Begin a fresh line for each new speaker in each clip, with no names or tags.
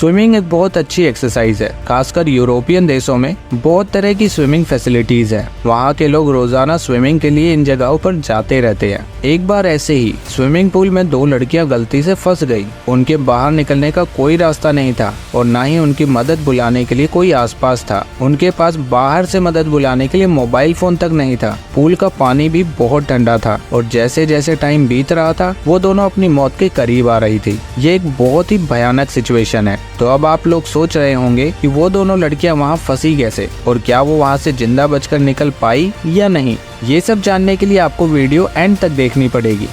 Swimming एक बहुत अच्छी एक्सरसाइज है। खासकर यूरोपियन देशों में बहुत तरह की स्विमिंग फैसिलिटीज है। वहाँ के लोग रोजाना स्विमिंग के लिए इन जगहों पर जाते रहते हैं। एक बार ऐसे ही स्विमिंग पूल में दो लड़कियां गलती से फंस गई। उनके बाहर निकलने का कोई रास्ता नहीं था और न ही उनकी मदद बुलाने के लिए कोई आसपास था। उनके पास बाहर से मदद बुलाने के लिए मोबाइल फोन तक नहीं था। पूल का पानी भी बहुत ठंडा था और जैसे जैसे टाइम बीत रहा था वो दोनों अपनी मौत के करीब आ रही थी। ये एक बहुत ही भयानक सिचुएशन है। तो अब आप लोग सोच रहे होंगे कि वो दोनों लड़कियां वहां फंसी कैसे और क्या वो वहां से जिंदा बचकर निकल पाई या नहीं। ये सब जानने के लिए आपको वीडियो एंड तक देखनी पड़ेगी।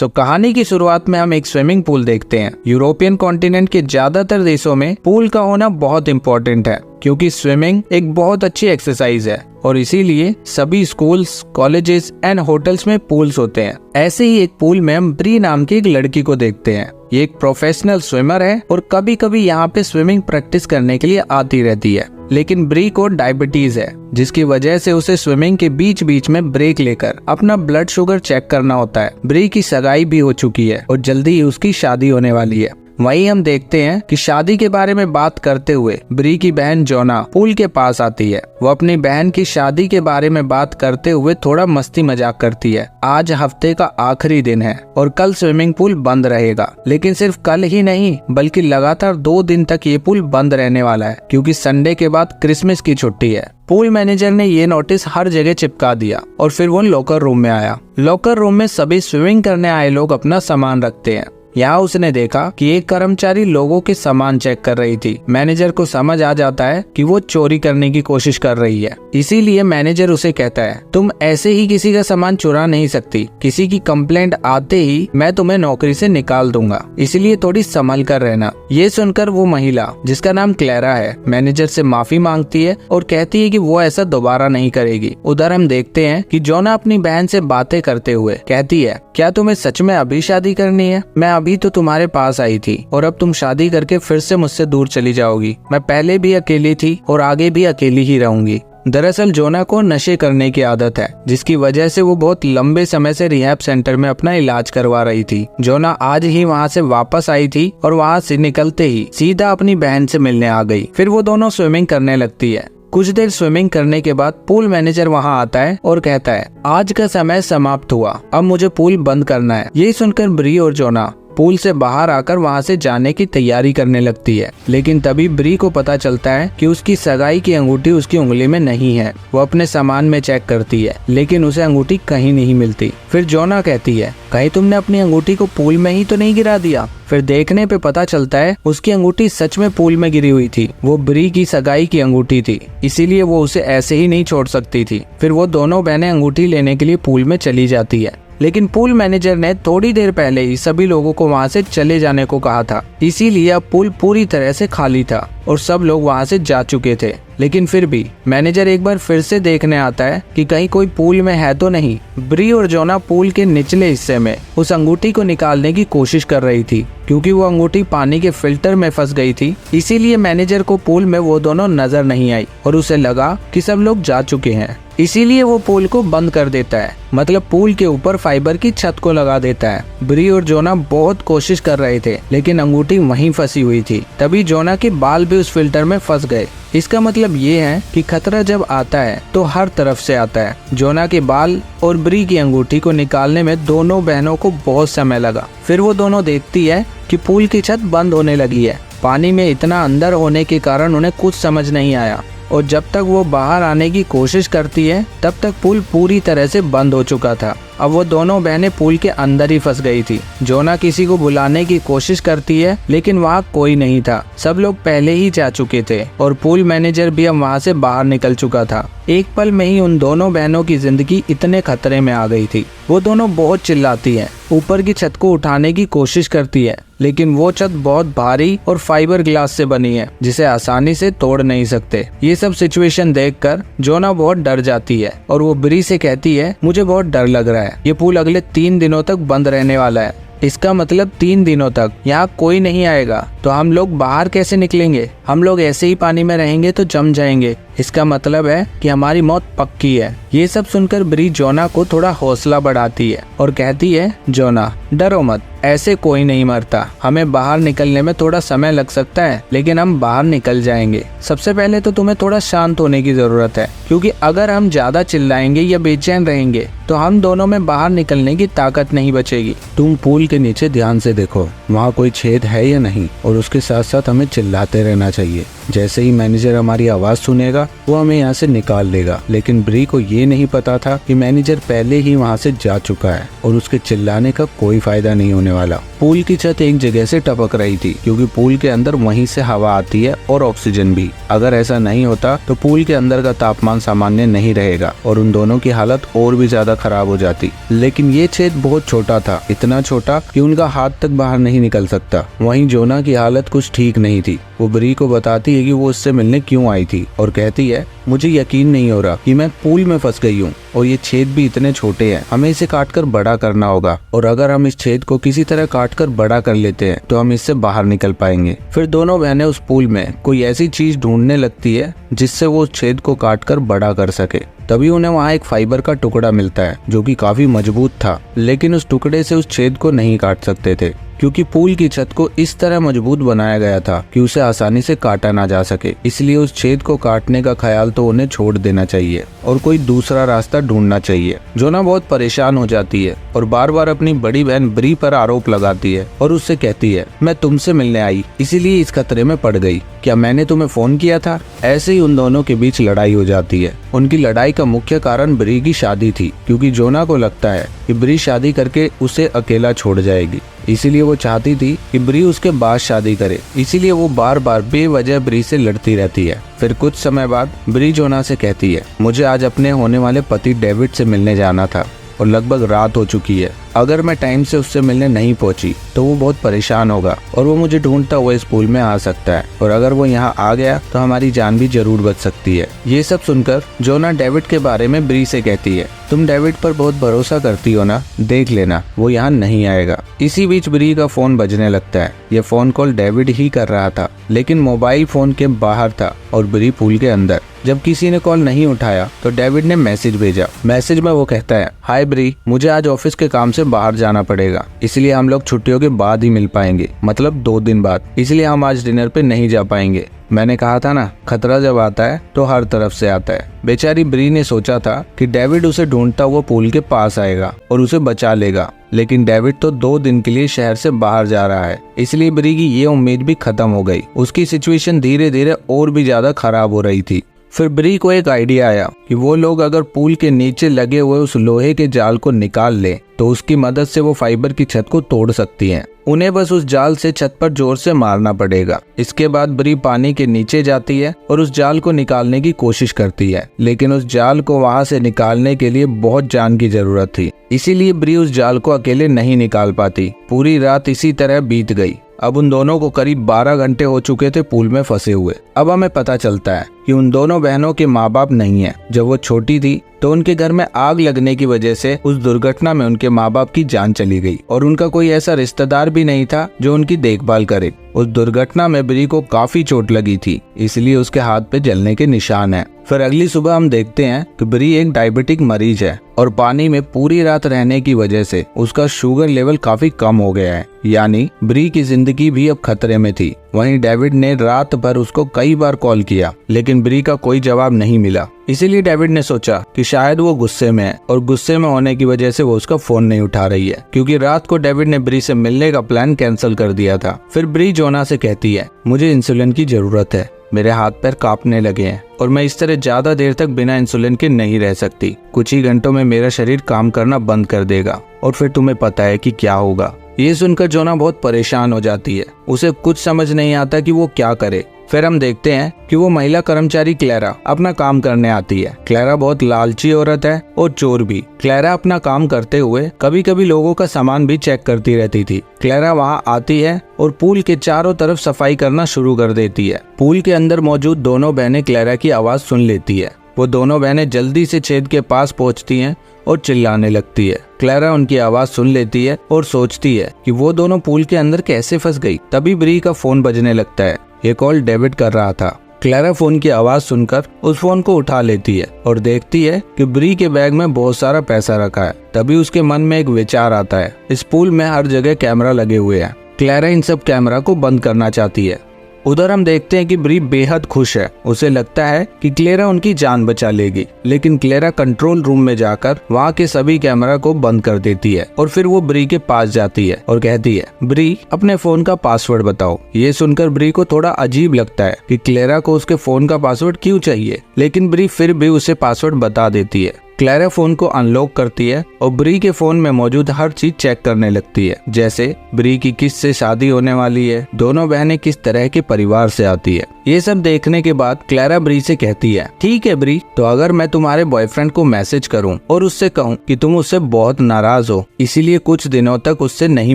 कहानी की शुरुआत में हम एक स्विमिंग पूल देखते हैं। यूरोपियन कॉन्टिनेंट के ज्यादातर देशों में पूल का होना बहुत इम्पोर्टेंट है क्योंकि स्विमिंग एक बहुत अच्छी एक्सरसाइज है और इसीलिए सभी स्कूल्स, कॉलेजेस एंड होटल्स में पूल्स होते हैं। ऐसे ही एक पूल में हम ब्री नाम की एक लड़की को देखते हैं। ये एक प्रोफेशनल स्विमर है और कभी कभी यहाँ पे स्विमिंग प्रैक्टिस करने के लिए आती रहती है। लेकिन ब्री को डायबिटीज है जिसकी वजह से उसे स्विमिंग के बीच बीच में ब्रेक लेकर अपना ब्लड शुगर चेक करना होता है। ब्री की सगाई भी हो चुकी है और जल्दी ही उसकी शादी होने वाली है। वहीं हम देखते हैं कि शादी के बारे में बात करते हुए ब्री की बहन जोना पूल के पास आती है। वो अपनी बहन की शादी के बारे में बात करते हुए थोड़ा मस्ती मजाक करती है। आज हफ्ते का आखिरी दिन है और कल स्विमिंग पूल बंद रहेगा। लेकिन सिर्फ कल ही नहीं बल्कि लगातार 2 दिन तक ये पूल बंद रहने वाला है क्योंकि संडे के बाद क्रिसमस की छुट्टी है। पूल मैनेजर ने ये नोटिस हर जगह चिपका दिया और फिर वो लॉकर रूम में आया। लॉकर रूम में सभी स्विमिंग करने आए लोग अपना सामान रखते हैं। यहाँ उसने देखा कि एक कर्मचारी लोगों के सामान चेक कर रही थी। मैनेजर को समझ आ जाता है कि वो चोरी करने की कोशिश कर रही है। इसीलिए मैनेजर उसे कहता है, तुम ऐसे ही किसी का सामान चुरा नहीं सकती। किसी की कंप्लेंट आते ही मैं तुम्हें नौकरी से निकाल दूंगा, इसलिए थोड़ी संभल कर रहना। ये सुनकर वो महिला जिसका नाम क्लेरा है मैनेजर से माफी मांगती है और कहती है कि वो ऐसा दोबारा नहीं करेगी। उधर हम देखते हैं कि जोना अपनी बहन से बातें करते हुए कहती है, क्या तुम्हें सच में अभी शादी करनी है? मैं अभी तो तुम्हारे पास आई थी और अब तुम शादी करके फिर से मुझसे दूर चली जाओगी। मैं पहले भी अकेली थी और आगे भी अकेली ही रहूंगी। दरअसल जोना को नशे करने की आदत है जिसकी वजह से वो बहुत लंबे समय से रिहैब सेंटर में अपना इलाज करवा रही थी। जोना आज ही वहाँ से वापस आई थी और वहाँ से निकलते ही सीधा अपनी बहन से मिलने आ गई। फिर वो दोनों स्विमिंग करने लगती है। कुछ देर स्विमिंग करने के बाद पूल मैनेजर वहां आता है और कहता है, आज का समय समाप्त हुआ, अब मुझे पूल बंद करना है। यही सुनकर ब्री और जोना पूल से बाहर आकर वहां से जाने की तैयारी करने लगती है। लेकिन तभी ब्री को पता चलता है कि उसकी सगाई की अंगूठी उसकी उंगली में नहीं है। वो अपने सामान में चेक करती है लेकिन उसे अंगूठी कहीं नहीं मिलती। फिर जोना कहती है, कहीं तुमने अपनी अंगूठी को पूल में ही तो नहीं गिरा दिया? फिर देखने पे पता चलता है उसकी अंगूठी सच में पूल में गिरी हुई थी। वो ब्री की सगाई की अंगूठी थी, इसीलिए वो उसे ऐसे ही नहीं छोड़ सकती थी। फिर वो दोनों बहनें अंगूठी लेने के लिए पूल में चली जाती है। लेकिन पूल मैनेजर ने थोड़ी देर पहले ही सभी लोगों को वहां से चले जाने को कहा था, इसीलिए अब पूल पूरी तरह से खाली था और सब लोग वहां से जा चुके थे। लेकिन फिर भी मैनेजर एक बार फिर से देखने आता है कि कहीं कोई पूल में है तो नहीं। ब्री और जोना पूल के निचले हिस्से में उस अंगूठी को निकालने की कोशिश कर रही थी। क्योंकि वो अंगूठी पानी के फिल्टर में फंस गई थी, इसीलिए मैनेजर को पूल में वो दोनों नजर नहीं आई और उसे लगा कि सब लोग जा चुके हैं। इसीलिए वो पूल को बंद कर देता है, मतलब पूल के ऊपर फाइबर की छत को लगा देता है। ब्री और जोना बहुत कोशिश कर रहे थे लेकिन अंगूठी वहीं फंसी हुई थी। तभी जोना के बाल भी उस फिल्टर में फंस गए। इसका मतलब ये है कि खतरा जब आता है तो हर तरफ से आता है। जोना के बाल और ब्री की अंगूठी को निकालने में दोनों बहनों को बहुत समय लगा। फिर वो दोनों देखती है कि पूल की छत बंद होने लगी है। पानी में इतना अंदर होने के कारण उन्हें कुछ समझ नहीं आया और जब तक वो बाहर आने की कोशिश करती है तब तक पूल पूरी तरह से बंद हो चुका था। अब वो दोनों बहनें पूल के अंदर ही फंस गई थी। जोना किसी को बुलाने की कोशिश करती है लेकिन वहाँ कोई नहीं था। सब लोग पहले ही जा चुके थे और पूल मैनेजर भी अब वहाँ से बाहर निकल चुका था। एक पल में ही उन दोनों बहनों की जिंदगी इतने खतरे में आ गई थी। वो दोनों बहुत चिल्लाती हैं, ऊपर की छत को उठाने की कोशिश करती है लेकिन वो छत बहुत भारी और फाइबर ग्लास से बनी है जिसे आसानी से तोड़ नहीं सकते। ये सब सिचुएशन देखकर जोना बहुत डर जाती है और वो ब्री से कहती है, मुझे बहुत डर लग रहा है। ये पूल अगले 3 दिनों तक बंद रहने वाला है। इसका मतलब 3 दिनों तक यहाँ कोई नहीं आएगा तो हम लोग बाहर कैसे निकलेंगे? हम लोग ऐसे ही पानी में रहेंगे तो जम जाएंगे। इसका मतलब है कि हमारी मौत पक्की है। ये सब सुनकर ब्री जोना को थोड़ा हौसला बढ़ाती है और कहती है, जोना डरो मत, ऐसे कोई नहीं मरता। हमें बाहर निकलने में थोड़ा समय लग सकता है, लेकिन हम बाहर निकल जाएंगे। सबसे पहले तो तुम्हें थोड़ा शांत होने की जरूरत है, क्योंकि अगर हम ज्यादा चिल्लाएंगे या बेचैन रहेंगे तो हम दोनों में बाहर निकलने की ताकत नहीं बचेगी।
तुम पूल के नीचे ध्यान से देखो, वहाँ कोई छेद है या नहीं, और उसके साथ साथ हमें चिल्लाते रहना चाहिए। जैसे ही मैनेजर हमारी आवाज सुनेगा वो हमें यहाँ से निकाल लेगा। लेकिन ब्री को ये नहीं पता था कि मैनेजर पहले ही वहाँ से जा चुका है और उसके चिल्लाने का कोई फायदा नहीं होने वाला। पूल की छत एक जगह से टपक रही थी, क्योंकि पूल के अंदर वहीं से हवा आती है और ऑक्सीजन भी। अगर ऐसा नहीं होता तो पूल के अंदर का तापमान सामान्य नहीं रहेगा और उन दोनों की हालत और भी ज्यादा खराब हो जाती। लेकिन ये छेद बहुत छोटा था, इतना छोटा कि उनका हाथ तक बाहर नहीं निकल सकता। वहीं जोना की हालत कुछ ठीक नहीं थी। वो ब्री को बताती है कि वो उससे मिलने क्यों आई थी और कहती है, मुझे यकीन नहीं हो रहा कि मैं पूल में फंस गई हूँ और ये छेद भी इतने छोटे हैं। हमें इसे काटकर बड़ा करना होगा, और अगर हम इस छेद को किसी तरह काटकर बड़ा कर लेते हैं तो हम इससे बाहर निकल पाएंगे। फिर दोनों बहनें उस पूल में कोई ऐसी चीज ढूंढने लगती है जिससे वो उस छेद को काटकर बड़ा कर सके। तभी उन्हें वहाँ एक फाइबर का टुकड़ा मिलता है जो कि काफी मजबूत था, लेकिन उस टुकड़े से उस छेद को नहीं काट सकते थे, क्योंकि पूल की छत को इस तरह मजबूत बनाया गया था कि उसे आसानी से काटा ना जा सके। इसलिए उस छेद को काटने का ख्याल तो उन्हें छोड़ देना चाहिए और कोई दूसरा रास्ता ढूंढना चाहिए। जोना बहुत परेशान हो जाती है और बार बार अपनी बड़ी बहन ब्री पर आरोप लगाती है और उससे कहती है, मैं तुमसे मिलने आई इसीलिए इस खतरे में पड़ गई, क्या मैंने तुम्हें फोन किया था? ऐसे ही उन दोनों के बीच लड़ाई हो जाती है। उनकी लड़ाई का मुख्य कारण ब्री की शादी थी, क्योंकि जोना को लगता है कि ब्री शादी करके उसे अकेला छोड़ जाएगी। इसीलिए वो चाहती थी कि ब्री उसके बाद शादी करे। इसीलिए वो बार बार बेवजह ब्री से लड़ती रहती है। फिर कुछ समय बाद ब्री जोना से कहती है, मुझे आज अपने होने वाले पति डेविड से मिलने जाना था और लगभग रात हो चुकी है। अगर मैं टाइम से उससे मिलने नहीं पहुंची तो वो बहुत परेशान होगा और वो मुझे ढूंढता हुआ इस पूल में आ सकता है, और अगर वो यहाँ आ गया तो हमारी जान भी जरूर बच सकती है। ये सब सुनकर जोना डेविड के बारे में ब्री से कहती है, तुम डेविड पर बहुत भरोसा करती हो ना, देख लेना वो यहाँ नहीं आएगा। इसी बीच ब्री का फोन बजने लगता है। ये फोन कॉल डेविड ही कर रहा था, लेकिन मोबाइल फोन के बाहर था और ब्री पूल के अंदर। जब किसी ने कॉल नहीं उठाया तो डेविड ने मैसेज भेजा। मैसेज में वो कहता है, हाय ब्री, मुझे आज ऑफिस के काम से बाहर जाना पड़ेगा, इसलिए हम लोग छुट्टियों के बाद ही मिल पाएंगे, मतलब 2 दिन बाद। इसलिए हम आज डिनर पे नहीं जा पाएंगे। मैंने कहा था ना, खतरा जब आता है तो हर तरफ से आता है। बेचारी ब्री ने सोचा था कि डेविड उसे ढूंढता हुआ पूल के पास आएगा और उसे बचा लेगा, लेकिन डेविड तो 2 दिन के लिए शहर से बाहर जा रहा है। इसलिए ब्री की ये उम्मीद भी खत्म हो गई। उसकी सिचुएशन धीरे धीरे और भी ज्यादा खराब हो रही थी। फिर ब्री को एक आइडिया आया कि वो लोग अगर पूल के नीचे लगे हुए उस लोहे के जाल को निकाल ले तो उसकी मदद से वो फाइबर की छत को तोड़ सकती हैं। उन्हें बस उस जाल से छत पर जोर से मारना पड़ेगा। इसके बाद ब्री पानी के नीचे जाती है और उस जाल को निकालने की कोशिश करती है, लेकिन उस जाल को वहां से निकालने के लिए बहुत जान की जरूरत थी। इसीलिए ब्री उस जाल को अकेले नहीं निकाल पाती। पूरी रात इसी तरह बीत गई। अब उन दोनों को करीब 12 घंटे हो चुके थे पूल में फंसे हुए। अब हमें पता चलता है कि उन दोनों बहनों के माँ बाप नहीं है। जब वो छोटी थी तो उनके घर में आग लगने की वजह से उस दुर्घटना में उनके माँ बाप की जान चली गई और उनका कोई ऐसा रिश्तेदार भी नहीं था जो उनकी देखभाल करे। उस दुर्घटना में ब्री को काफी चोट लगी थी, इसलिए उसके हाथ पे जलने के निशान हैं। फिर अगली सुबह हम देखते हैं कि ब्री एक डायबिटिक मरीज है और पानी में पूरी रात रहने की वजह से उसका शुगर लेवल काफी कम हो गया है, यानी ब्री की जिंदगी भी अब खतरे में थी। वहीं डेविड ने रात भर उसको कई बार कॉल किया, लेकिन ब्री का कोई जवाब नहीं मिला। इसीलिए डेविड ने सोचा कि शायद वो गुस्से में है और गुस्से में होने की वजह से वो उसका फोन नहीं उठा रही है, क्योंकि रात को डेविड ने ब्री से मिलने का प्लान कैंसिल कर दिया था। फिर ब्री जोना से कहती है, मुझे इंसुलिन की जरूरत है, मेरे हाथ पैर कांपने लगे हैं और मैं इस तरह ज्यादा देर तक बिना इंसुलिन के नहीं रह सकती। कुछ ही घंटों में मेरा शरीर काम करना बंद कर देगा और फिर तुम्हें पता है कि क्या होगा। ये सुनकर जोना बहुत परेशान हो जाती है। उसे कुछ समझ नहीं आता कि वो क्या करे। फिर हम देखते हैं कि वो महिला कर्मचारी क्लेरा अपना काम करने आती है। क्लेरा बहुत लालची औरत है और चोर भी। क्लेरा अपना काम करते हुए कभी कभी लोगों का सामान भी चेक करती रहती थी। क्लेरा वहाँ आती है और पूल के चारों तरफ सफाई करना शुरू कर देती है। पूल के अंदर मौजूद दोनों बहनें क्लेरा की आवाज सुन लेती है। वो दोनों बहनें जल्दी से छेद के पास पहुंचती हैं और चिल्लाने लगती है। क्लेरा उनकी आवाज सुन लेती है और सोचती है कि वो दोनों पूल के अंदर कैसे फंस गई। तभी ब्री का फोन बजने लगता है। ये कॉल डेविड कर रहा था।
क्लैरा फोन की आवाज सुनकर उस फोन को उठा लेती है और देखती है कि ब्री के बैग में बहुत सारा पैसा रखा है। तभी उसके मन में एक विचार आता है। इस पूल में हर जगह कैमरा लगे हुए हैं। क्लैरा इन सब कैमरा को बंद करना चाहती है। उधर हम देखते हैं कि ब्री बेहद खुश है। उसे लगता है कि क्लैरा उनकी जान बचा लेगी, लेकिन क्लैरा कंट्रोल रूम में जाकर वहाँ के सभी कैमरा को बंद कर देती है और फिर वो ब्री के पास जाती है और कहती है, ब्री अपने फोन का पासवर्ड बताओ। ये सुनकर ब्री को थोड़ा अजीब लगता है कि क्लैरा को उसके फोन का पासवर्ड क्यों चाहिए, लेकिन ब्री फिर भी उसे पासवर्ड बता देती है। क्लैरा फोन को अनलॉक करती है और ब्री के फोन में मौजूद हर चीज चेक करने लगती है, जैसे ब्री की किस से शादी होने वाली है, दोनों बहनें किस तरह के परिवार से आती है। ये सब देखने के बाद क्लैरा ब्री से कहती है, ठीक है ब्री, तो अगर मैं तुम्हारे बॉयफ्रेंड को मैसेज करूं और उससे कहूं कि तुम उससे बहुत नाराज हो, इसीलिए कुछ दिनों तक उससे नहीं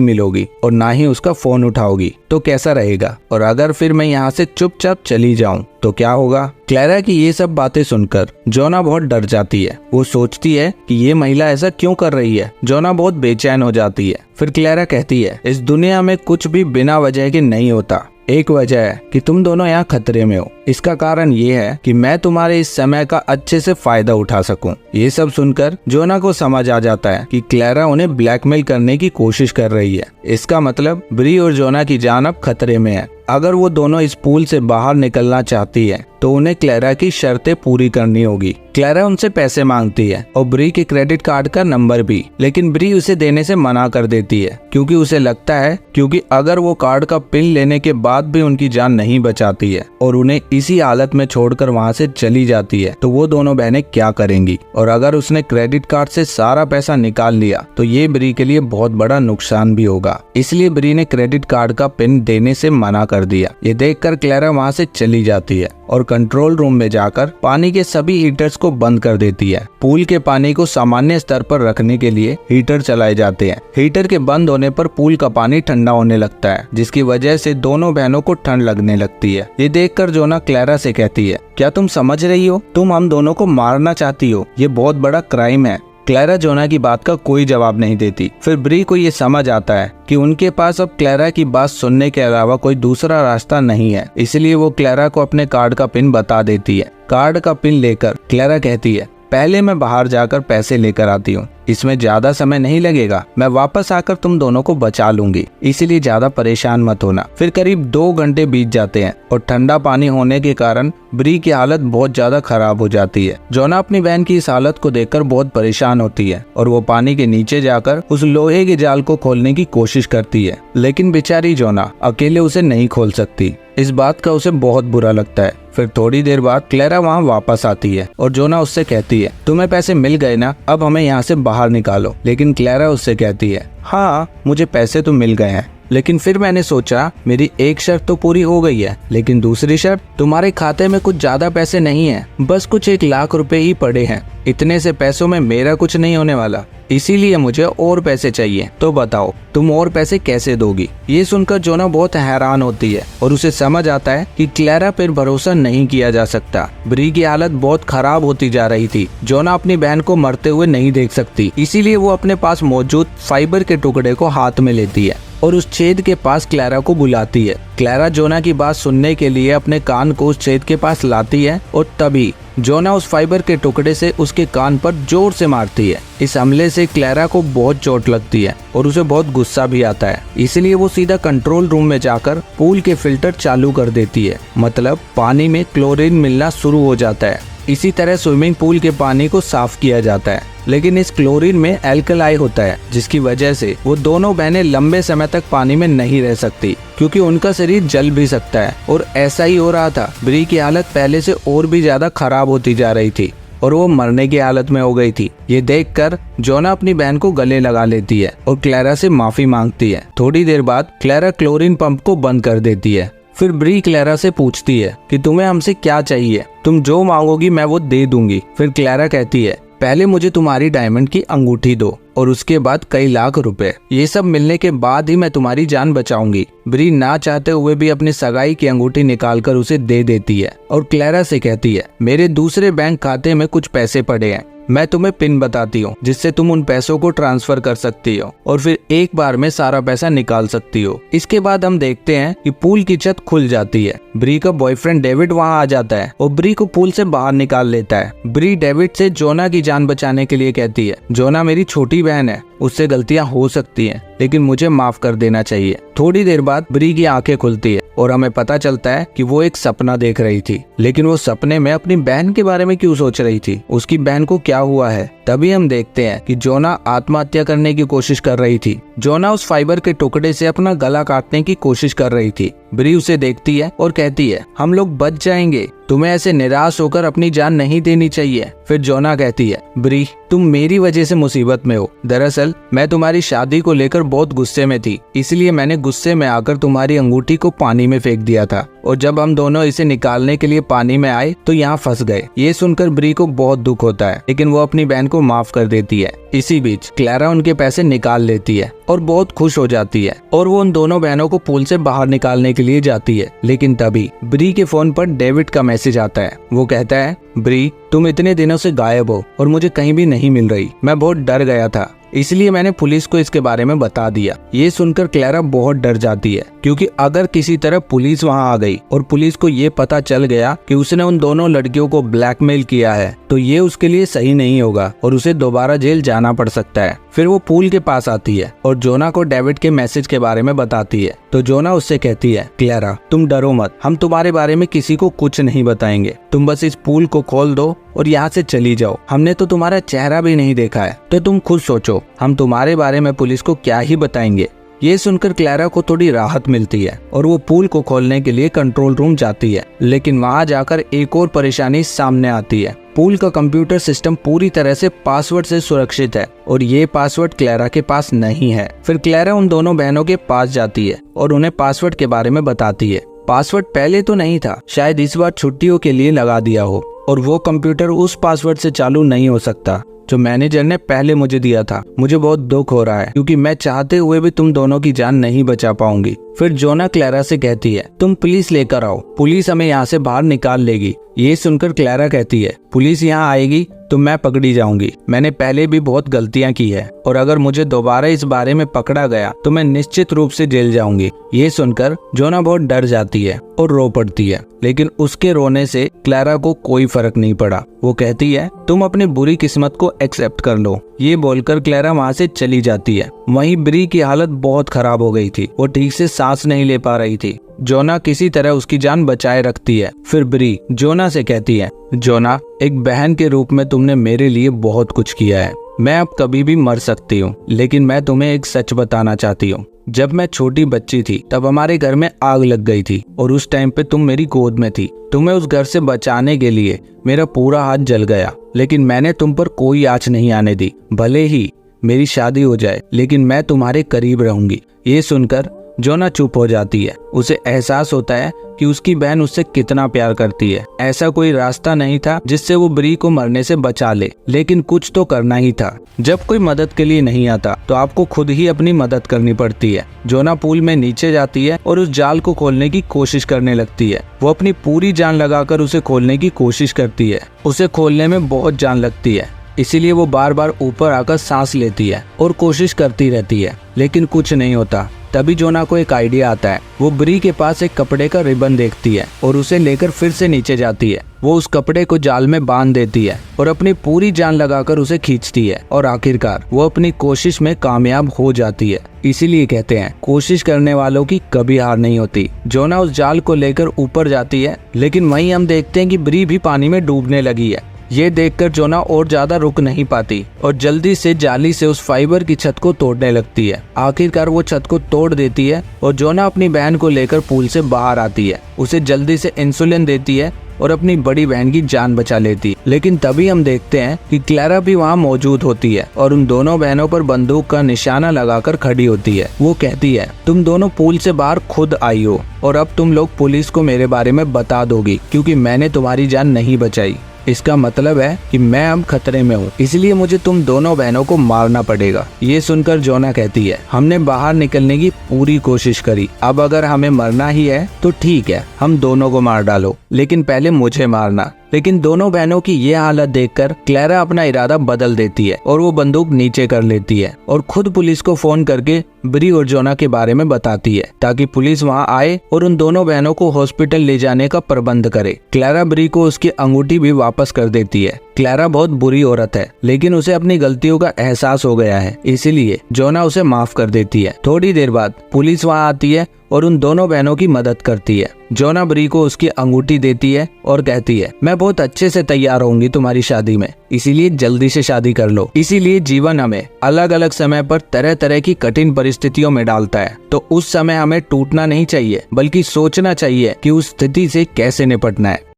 मिलोगी और ना ही उसका फोन उठाओगी, तो कैसा रहेगा? और अगर फिर मैं यहाँ से चुपचाप चली जाऊं तो क्या होगा? क्लैरा की ये सब बातें सुनकर जोना बहुत डर जाती है। वो सोचती है कि ये महिला ऐसा क्यों कर रही है। जोना बहुत बेचैन हो जाती है। फिर क्लैरा कहती है, इस दुनिया में कुछ भी बिना वजह के नहीं होता। एक वजह है कि तुम दोनों यहाँ खतरे में हो। इसका कारण ये है कि मैं तुम्हारे इस समय का अच्छे से फायदा उठा सकूं। ये सब सुनकर जोना को समझ आ जाता है कि क्लैरा उन्हें ब्लैकमेल करने की कोशिश कर रही है। इसका मतलब ब्री और जोना की जान अब खतरे में है। अगर वो दोनों इस पूल से बाहर निकलना चाहती है तो उन्हें क्लैरा की शर्तें पूरी करनी होगी। क्लैरा उनसे पैसे मांगती है और ब्री के क्रेडिट कार्ड का नंबर भी, लेकिन ब्री उसे देने से मना कर देती है क्योंकि उसे लगता है क्योंकि अगर वो कार्ड का पिन लेने के बाद भी उनकी जान नहीं बचाती है और उन्हें इसी हालत में छोड़कर वहाँ से चली जाती है तो वो दोनों बहनें क्या करेंगी। और अगर उसने क्रेडिट कार्ड से सारा पैसा निकाल लिया तो ये ब्री के लिए बहुत बड़ा नुकसान भी होगा। इसलिए ब्री ने क्रेडिट कार्ड का पिन देने से मना कर दिया। ये देखकर क्लैरा वहाँ से चली जाती है और कंट्रोल रूम में जाकर पानी के सभी हीटर्स को बंद कर देती है। पूल के पानी को सामान्य स्तर पर रखने के लिए हीटर चलाए जाते हैं। हीटर के बंद होने पर पूल का पानी ठंडा होने लगता है, जिसकी वजह से दोनों बहनों को ठंड लगने लगती है। ये देखकर जोना क्लैरा से कहती है, क्या तुम समझ रही हो? तुम हम दोनों को मारना चाहती हो। ये बहुत बड़ा क्राइम है। क्लैरा जोना की बात का कोई जवाब नहीं देती। फिर ब्री को ये समझ आता है कि उनके पास अब क्लैरा की बात सुनने के अलावा कोई दूसरा रास्ता नहीं है। इसलिए वो क्लैरा को अपने कार्ड का पिन बता देती है। कार्ड का पिन लेकर क्लैरा कहती है, पहले मैं बाहर जाकर पैसे लेकर आती हूँ। इसमें ज्यादा समय नहीं लगेगा। मैं वापस आकर तुम दोनों को बचा लूंगी, इसीलिए ज्यादा परेशान मत होना। फिर करीब 2 घंटे बीत जाते हैं और ठंडा पानी होने के कारण ब्री की हालत बहुत ज्यादा खराब हो जाती है। जोना अपनी बहन की इस हालत को देखकर बहुत परेशान होती है और वो पानी के नीचे जाकर उस लोहे के जाल को खोलने की कोशिश करती है, लेकिन बेचारी जोना अकेले उसे नहीं खोल सकती। इस बात का उसे बहुत बुरा लगता है। फिर थोड़ी देर बाद क्लैरा वहाँ वापस आती है और जोना उससे कहती है, तुम्हें पैसे मिल गए ना, अब हमें यहाँ से बाहर निकालो। लेकिन क्लैरा उससे कहती है, हाँ मुझे पैसे तो मिल गए हैं, लेकिन फिर मैंने सोचा मेरी एक शर्त तो पूरी हो गई है, लेकिन दूसरी शर्त, तुम्हारे खाते में कुछ ज्यादा पैसे नहीं है, बस कुछ 1 लाख रुपए ही पड़े हैं। इतने से पैसों में मेरा कुछ नहीं होने वाला, इसीलिए मुझे और पैसे चाहिए। तो बताओ तुम और पैसे कैसे दोगी? ये सुनकर जोना बहुत हैरान होती है और उसे समझ आता है कि क्लैरा पर भरोसा नहीं किया जा सकता। ब्री की हालत बहुत खराब होती जा रही थी। जोना अपनी बहन को मरते हुए नहीं देख सकती, इसीलिए वो अपने पास मौजूद फाइबर के टुकड़े को हाथ में लेती है और उस छेद के पास क्लैरा को बुलाती है। क्लैरा जोना की बात सुनने के लिए अपने कान को उस छेद के पास लाती है और तभी जोना उस फाइबर के टुकड़े से उसके कान पर जोर से मारती है। इस हमले से क्लैरा को बहुत चोट लगती है और उसे बहुत गुस्सा भी आता है। इसलिए वो सीधा कंट्रोल रूम में जाकर पूल के फिल्टर चालू कर देती है, मतलब पानी में क्लोरीन मिलना शुरू हो जाता है। इसी तरह स्विमिंग पूल के पानी को साफ किया जाता है, लेकिन इस क्लोरीन में एल्कलाई होता है, जिसकी वजह से वो दोनों बहनें लंबे समय तक पानी में नहीं रह सकती क्योंकि उनका शरीर जल भी सकता है। और ऐसा ही हो रहा था। ब्री की हालत पहले से और भी ज्यादा खराब होती जा रही थी और वो मरने की हालत में हो गई थी। ये देखकर जोना अपनी बहन को गले लगा लेती है और क्लैरा से माफी मांगती है। थोड़ी देर बाद क्लैरा क्लोरीन पंप को बंद कर देती है। फिर ब्री क्लैरा से पूछती है कि तुम्हें हमसे क्या चाहिए, तुम जो मांगोगी मैं वो दे दूंगी। फिर क्लैरा कहती है, पहले मुझे तुम्हारी डायमंड की अंगूठी दो और उसके बाद कई लाख रुपए। ये सब मिलने के बाद ही मैं तुम्हारी जान बचाऊंगी। ब्री ना चाहते हुए भी अपनी सगाई की अंगूठी निकालकर उसे दे देती है और क्लैरा से कहती है, मेरे दूसरे बैंक खाते में कुछ पैसे पड़े हैं, मैं तुम्हें पिन बताती हूँ जिससे तुम उन पैसों को ट्रांसफर कर सकती हो और फिर एक बार में सारा पैसा निकाल सकती हो। इसके बाद हम देखते हैं कि पूल की छत खुल जाती है। ब्री का बॉयफ्रेंड डेविड वहाँ आ जाता है और ब्री को पूल से बाहर निकाल लेता है। ब्री डेविड से जोना की जान बचाने के लिए कहती है, जोना मेरी छोटी बहन है, उससे गलतियां हो सकती हैं, लेकिन मुझे माफ कर देना चाहिए। थोड़ी देर बाद ब्री की आंखें खुलती है और हमें पता चलता है कि वो एक सपना देख रही थी, लेकिन वो सपने में अपनी बहन के बारे में क्यों सोच रही थी, उसकी बहन को क्या हुआ है। तभी हम देखते हैं कि जोना आत्महत्या करने की कोशिश कर रही थी। जोना उस फाइबर के टुकड़े से अपना गला काटने की कोशिश कर रही थी। ब्री उसे देखती है और कहती है, हम लोग बच जाएंगे, तुम्हें ऐसे निराश होकर अपनी जान नहीं देनी चाहिए। फिर जोना कहती है, ब्री तुम मेरी वजह से मुसीबत में हो। दरअसल मैं तुम्हारी शादी को लेकर बहुत गुस्से में थी, इसलिए मैंने गुस्से में आकर तुम्हारी अंगूठी को पानी में फेंक दिया था और जब हम दोनों इसे निकालने के लिए पानी में आए तो यहाँ फंस गए। ये सुनकर ब्री को बहुत दुख होता है, लेकिन वो अपनी बहन को माफ कर देती है। इसी बीच क्लैरा उनके पैसे निकाल लेती है और बहुत खुश हो जाती है और वो उन दोनों बहनों को पूल से बाहर निकालने के लिए जाती है। लेकिन तभी ब्री के फोन पर डेविड का मैसेज आता है। वो कहता है, ब्री तुम इतने दिनों से गायब हो और मुझे कहीं भी नहीं मिल रही। मैं बहुत डर गया था, इसलिए मैंने पुलिस को इसके बारे में बता दिया। ये सुनकर क्लैरा बहुत डर जाती है, क्योंकि अगर किसी तरह पुलिस वहां आ गई और पुलिस को ये पता चल गया कि उसने उन दोनों लड़कियों को ब्लैकमेल किया है तो ये उसके लिए सही नहीं होगा और उसे दोबारा जेल जाना पड़ सकता है। फिर वो पूल के पास आती है और जोना को डेविड के मैसेज के बारे में बताती है। तो जोना उससे कहती है, क्लैरा तुम डरो मत, हम तुम्हारे बारे में किसी को कुछ नहीं बताएंगे, तुम बस इस पूल को खोल दो और यहाँ से चली जाओ। हमने तो तुम्हारा चेहरा भी नहीं देखा है, तो तुम खुद सोचो हम तुम्हारे बारे में पुलिस को क्या ही बताएंगे। ये सुनकर क्लैरा को थोड़ी राहत मिलती है और वो पूल को खोलने के लिए कंट्रोल रूम जाती है, लेकिन वहाँ जाकर एक और परेशानी सामने आती है। पूल का कंप्यूटर सिस्टम पूरी तरह से पासवर्ड से सुरक्षित है और ये पासवर्ड क्लैरा के पास नहीं है। फिर क्लैरा उन दोनों बहनों के पास जाती है और उन्हें पासवर्ड के बारे में बताती है। पासवर्ड पहले तो नहीं था, शायद इस बार छुट्टियों के लिए लगा दिया हो और वो कंप्यूटर उस पासवर्ड से चालू नहीं हो सकता जो मैनेजर ने पहले मुझे दिया था। मुझे बहुत दुख हो रहा है क्योंकि मैं चाहते हुए भी तुम दोनों की जान नहीं बचा पाऊंगी। फिर जोना क्लैरा से कहती है, तुम पुलिस लेकर आओ, पुलिस हमें यहाँ से बाहर निकाल लेगी। ये सुनकर क्लैरा कहती है, पुलिस यहाँ आएगी तो मैं पकड़ी जाऊंगी, मैंने पहले भी बहुत गलतियां की है और अगर मुझे दोबारा इस बारे में पकड़ा गया तो मैं निश्चित रूप से जेल जाऊंगी। ये सुनकर जोना बहुत डर जाती है और रो पड़ती है, लेकिन उसके रोने से क्लैरा को कोई फर्क नहीं पड़ा। वो कहती है, तुम अपनी बुरी किस्मत को एक्सेप्ट कर लो। ये बोलकर क्लैरा वहाँ से चली जाती है। वहीं ब्री की हालत बहुत खराब हो गई थी, वो ठीक से सांस नहीं ले पा रही थी। जोना किसी तरह उसकी जान बचाए रखती है। फिर ब्री जोना से कहती है, जोना एक बहन के रूप में तुमने मेरे लिए बहुत कुछ किया है, मैं अब कभी भी मर सकती हूँ, लेकिन मैं तुम्हें एक सच बताना चाहती हूँ। जब मैं छोटी बच्ची थी तब हमारे घर में आग लग गई थी और उस टाइम पे तुम मेरी गोद में थी। तुम्हें उस घर से बचाने के लिए मेरा पूरा हाथ जल गया, लेकिन मैंने तुम पर कोई आंच नहीं आने दी। भले ही मेरी शादी हो जाए, लेकिन मैं तुम्हारे करीब रहूंगी। ये सुनकर जोना चुप हो जाती है। उसे एहसास होता है कि उसकी बहन उससे कितना प्यार करती है। ऐसा कोई रास्ता नहीं था जिससे वो ब्री को मरने से बचा ले, लेकिन कुछ तो करना ही था। जब कोई मदद के लिए नहीं आता तो आपको खुद ही अपनी मदद करनी पड़ती है। जोना पूल में नीचे जाती है और उस जाल को खोलने की कोशिश करने लगती है। वो अपनी पूरी जान लगाकर उसे खोलने की कोशिश करती है। उसे खोलने में बहुत जान लगती है, इसीलिए वो बार बार ऊपर आकर सांस लेती है और कोशिश करती रहती है, लेकिन कुछ नहीं होता। तभी जोना को एक आइडिया आता है। वो ब्री के पास एक कपड़े का रिबन देखती है और उसे लेकर फिर से नीचे जाती है। वो उस कपड़े को जाल में बांध देती है और अपनी पूरी जान लगाकर उसे खींचती है और आखिरकार वो अपनी कोशिश में कामयाब हो जाती है। इसीलिए कहते हैं, कोशिश करने वालों की कभी हार नहीं होती। जोना उस जाल को लेकर ऊपर जाती है, लेकिन वहीं हम देखते हैं कि ब्री भी पानी में डूबने लगी है। ये देखकर जोना और ज्यादा रुक नहीं पाती और जल्दी से जाली से उस फाइबर की छत को तोड़ने लगती है। आखिरकार वो छत को तोड़ देती है और जोना अपनी बहन को लेकर पूल से बाहर आती है। उसे जल्दी से इंसुलिन देती है और अपनी बड़ी बहन की जान बचा लेती है। लेकिन तभी हम देखते हैं कि क्लैरा भी वहाँ मौजूद होती है और उन दोनों बहनों पर बंदूक का निशाना लगाकर खड़ी होती है। वो कहती है, तुम दोनों पूल से बाहर खुद आई हो और अब तुम लोग पुलिस को मेरे बारे में बता दोगी क्योंकि मैंने तुम्हारी जान नहीं बचाई। इसका मतलब है कि मैं अब खतरे में हूँ, इसलिए मुझे तुम दोनों बहनों को मारना पड़ेगा। ये सुनकर जोना कहती है, हमने बाहर निकलने की पूरी कोशिश करी, अब अगर हमें मरना ही है तो ठीक है, हम दोनों को मार डालो, लेकिन पहले मुझे मारना। लेकिन दोनों बहनों की ये हालत देखकर क्लेरा अपना इरादा बदल देती है और वो बंदूक नीचे कर लेती है और खुद पुलिस को फोन करके ब्री और जोना के बारे में बताती है ताकि पुलिस वहां आए और उन दोनों बहनों को हॉस्पिटल ले जाने का प्रबंध करे। क्लेरा ब्री को उसकी अंगूठी भी वापस कर देती है। क्लेरा बहुत बुरी औरत है, लेकिन उसे अपनी गलतियों का एहसास हो गया है, इसीलिए जोना उसे माफ कर देती है। थोड़ी देर बाद पुलिस वहां आती है और उन दोनों बहनों की मदद करती है। जोना ब्री को उसकी अंगूठी देती है और कहती है, मैं बहुत अच्छे से तैयार होंगी तुम्हारी शादी में, इसीलिए जल्दी से शादी कर लो। इसीलिए जीवन हमें अलग अलग समय पर तरह तरह की कठिन परिस्थितियों में डालता है, तो उस समय हमें टूटना नहीं चाहिए, बल्कि सोचना चाहिए कि उस स्थिति से कैसे निपटना है।